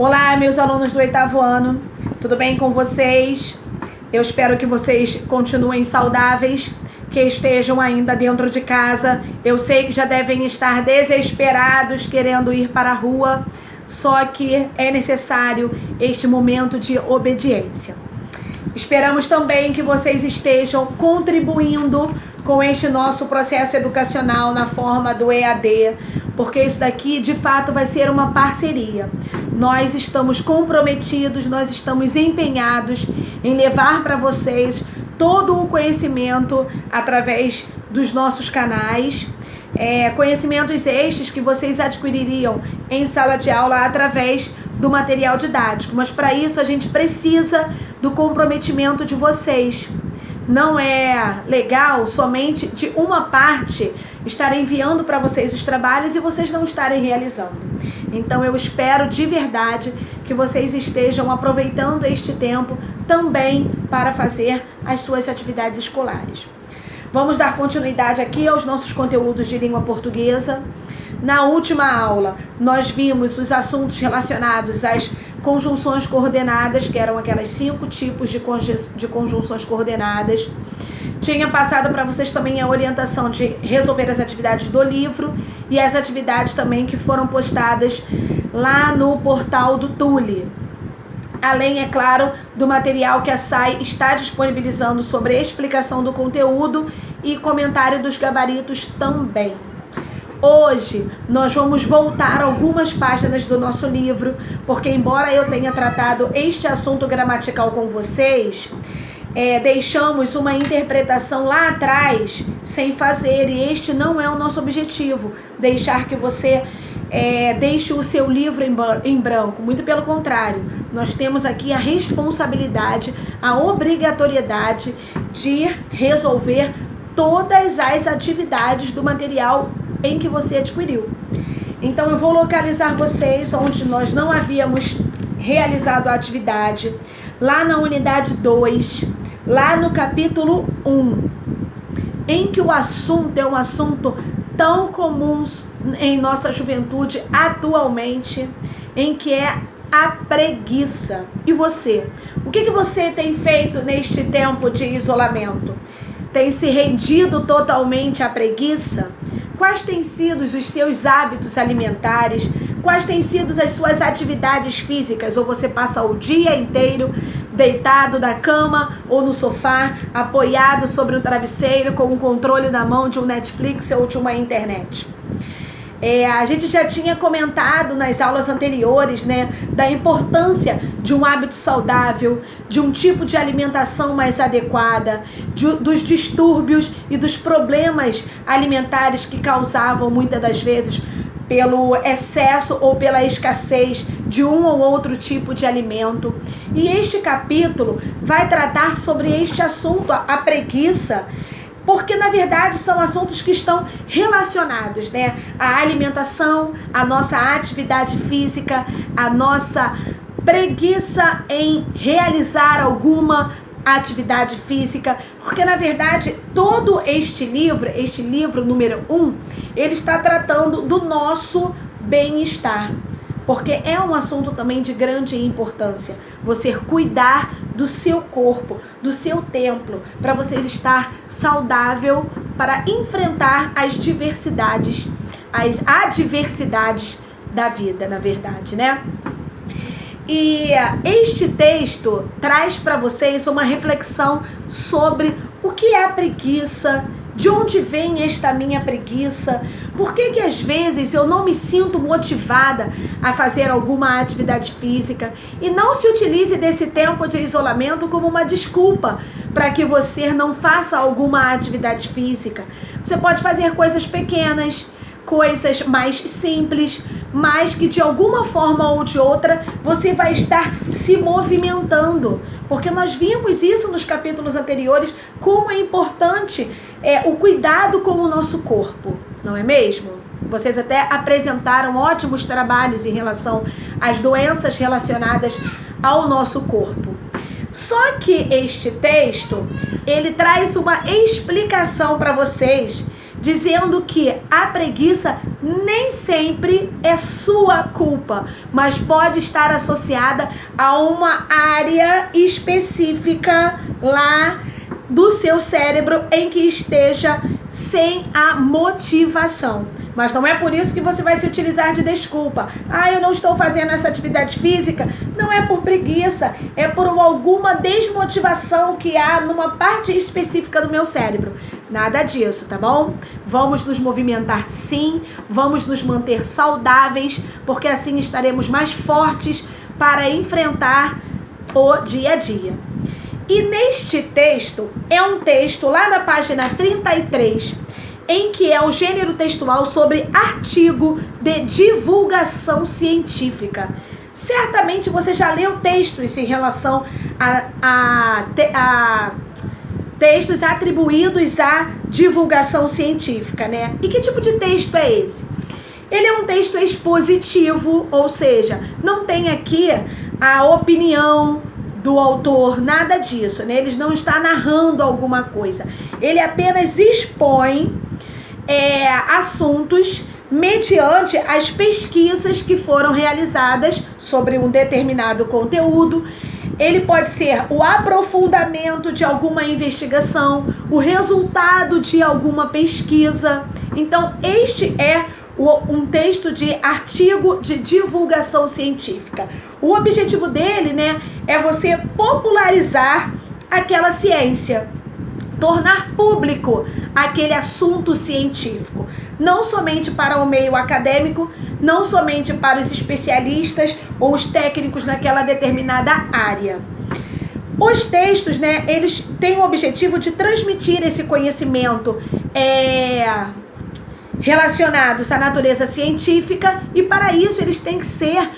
Olá, meus alunos do 8º ano, tudo bem com vocês? Eu espero que vocês continuem saudáveis, que estejam ainda dentro de casa. Eu sei que já devem estar desesperados, querendo ir para a rua, só que é necessário este momento de obediência. Esperamos também que vocês estejam contribuindo com este nosso processo educacional na forma do EAD, porque isso daqui de fato vai ser uma parceria. Nós estamos comprometidos, nós estamos empenhados em levar para vocês todo o conhecimento através dos nossos canais, conhecimentos estes que vocês adquiririam em sala de aula através do material didático, mas para isso a gente precisa do comprometimento de vocês. Não é legal somente de uma parte estar enviando para vocês os trabalhos e vocês não estarem realizando. Então eu espero de verdade que vocês estejam aproveitando este tempo também para fazer as suas atividades escolares. Vamos dar continuidade aqui aos nossos conteúdos de língua portuguesa. Na última aula, nós vimos os assuntos relacionados às conjunções coordenadas, que eram aquelas 5 tipos de conjunções coordenadas. Tinha passado para vocês também a orientação de resolver as atividades do livro e as atividades também que foram postadas lá no portal do Tule. Além, é claro, do material que a SAI está disponibilizando sobre a explicação do conteúdo e comentário dos gabaritos também. Hoje nós vamos voltar algumas páginas do nosso livro, porque embora eu tenha tratado este assunto gramatical com vocês, deixamos uma interpretação lá atrás sem fazer, e este não é o nosso objetivo, deixar que você deixe o seu livro em branco. Muito pelo contrário, nós temos aqui a responsabilidade, a obrigatoriedade de resolver todas as atividades do material em que você adquiriu. Então eu vou localizar vocês onde nós não havíamos realizado a atividade, lá na unidade 2, lá no capítulo 1, em que o assunto é um assunto tão comum em nossa juventude atualmente, em que é a preguiça. E você? O que você tem feito neste tempo de isolamento? Tem se rendido totalmente à preguiça? Quais têm sido os seus hábitos alimentares? Quais têm sido as suas atividades físicas? Ou você passa o dia inteiro deitado na cama ou no sofá, apoiado sobre um travesseiro com o controle na mão de um Netflix ou de uma internet? A gente já tinha comentado nas aulas anteriores, da importância de um hábito saudável, de um tipo de alimentação mais adequada, dos distúrbios e dos problemas alimentares que causavam muitas das vezes pelo excesso ou pela escassez de um ou outro tipo de alimento. E este capítulo vai tratar sobre este assunto, a preguiça, porque na verdade são assuntos que estão relacionados, à alimentação, à nossa atividade física, à nossa preguiça em realizar alguma atividade física, porque na verdade todo este livro número 1, ele está tratando do nosso bem-estar, porque é um assunto também de grande importância, você cuidar do seu corpo, do seu templo, para você estar saudável, para enfrentar as diversidades, as adversidades da vida, na verdade, E este texto traz para vocês uma reflexão sobre o que é a preguiça, de onde vem esta minha preguiça, por que às vezes eu não me sinto motivada a fazer alguma atividade física. E não se utilize desse tempo de isolamento como uma desculpa para que você não faça alguma atividade física. Você pode fazer coisas pequenas, coisas mais simples, mas que de alguma forma ou de outra você vai estar se movimentando, porque nós vimos isso nos capítulos anteriores, como é importante o cuidado com o nosso corpo, não é mesmo? Vocês até apresentaram ótimos trabalhos em relação às doenças relacionadas ao nosso corpo. Só que este texto, ele traz uma explicação para vocês, dizendo que a preguiça nem sempre é sua culpa, mas pode estar associada a uma área específica lá do seu cérebro em que esteja sem a motivação. Mas não é por isso que você vai se utilizar de desculpa. Eu não estou fazendo essa atividade física. Não é por preguiça, é por alguma desmotivação que há numa parte específica do meu cérebro. Nada disso, tá bom? Vamos nos movimentar sim, vamos nos manter saudáveis, porque assim estaremos mais fortes para enfrentar o dia a dia. E neste texto, é um texto lá na página 33, em que é o gênero textual sobre artigo de divulgação científica. Certamente você já leu textos em relação a textos atribuídos à divulgação científica, né? E que tipo de texto é esse? Ele é um texto expositivo, ou seja, não tem aqui a opinião do autor, nada disso, né? Ele não está narrando alguma coisa. Ele apenas expõe assuntos mediante as pesquisas que foram realizadas sobre um determinado conteúdo. Ele pode ser o aprofundamento de alguma investigação, o resultado de alguma pesquisa. Então, este é um texto de artigo de divulgação científica. O objetivo dele, né, é você popularizar aquela ciência, tornar público aquele assunto científico, não somente para o meio acadêmico, não somente para os especialistas ou os técnicos naquela determinada área. Os textos, né, eles têm o objetivo de transmitir esse conhecimento relacionados à natureza científica, e para isso eles têm que ser,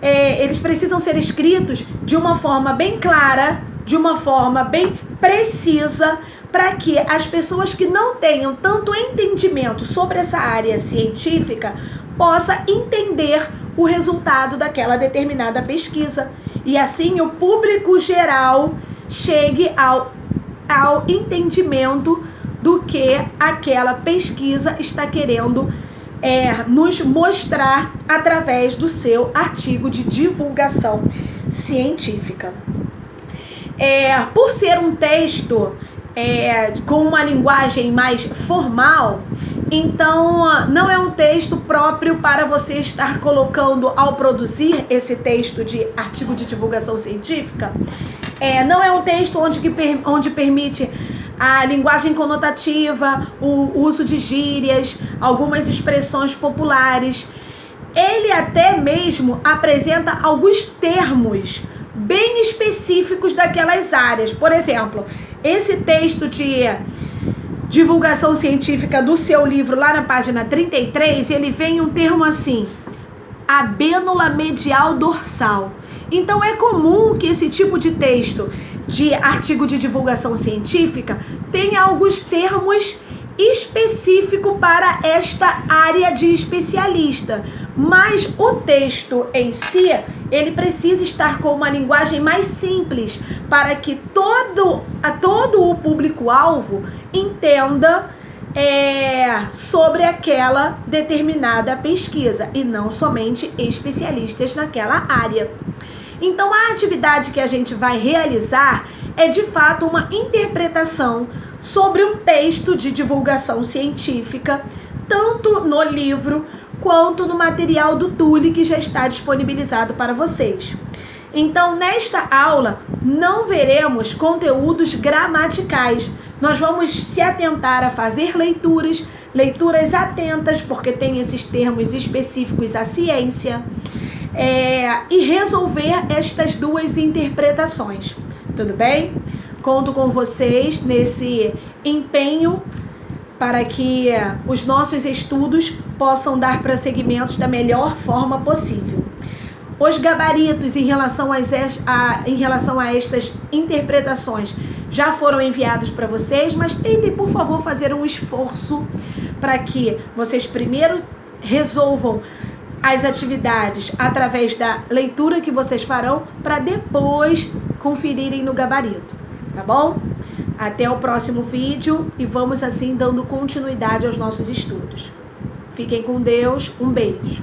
eles precisam ser escritos de uma forma bem clara, de uma forma bem precisa, para que as pessoas que não tenham tanto entendimento sobre essa área científica possam entender o resultado daquela determinada pesquisa. E assim o público geral chegue ao entendimento do que aquela pesquisa está querendo nos mostrar através do seu artigo de divulgação científica. Por ser um texto com uma linguagem mais formal, então não é um texto próprio para você estar colocando ao produzir esse texto de artigo de divulgação científica. Não é um texto onde permite a linguagem conotativa, o uso de gírias, algumas expressões populares. Ele até mesmo apresenta alguns termos bem específicos daquelas áreas. Por exemplo, esse texto de divulgação científica do seu livro, lá na página 33, ele vem um termo assim: abênula medial dorsal. Então é comum que esse tipo de texto de artigo de divulgação científica tenha alguns termos específicos para esta área de especialista, mas o texto em si, ele precisa estar com uma linguagem mais simples para que todo o público-alvo entenda sobre aquela determinada pesquisa e não somente especialistas naquela área. Então a atividade que a gente vai realizar é de fato uma interpretação sobre um texto de divulgação científica, tanto no livro quanto no material do Tule que já está disponibilizado para vocês. Então, nesta aula, não veremos conteúdos gramaticais. Nós vamos se atentar a fazer leituras atentas, porque tem esses termos específicos à ciência, e resolver estas duas interpretações. Tudo bem? Conto com vocês nesse empenho para que os nossos estudos possam dar prosseguimentos da melhor forma possível. Os gabaritos em relação a estas interpretações já foram enviados para vocês, mas tentem, por favor, fazer um esforço para que vocês primeiro resolvam as atividades através da leitura que vocês farão, para depois conferirem no gabarito, tá bom? Até o próximo vídeo e vamos assim dando continuidade aos nossos estudos. Fiquem com Deus. Um beijo.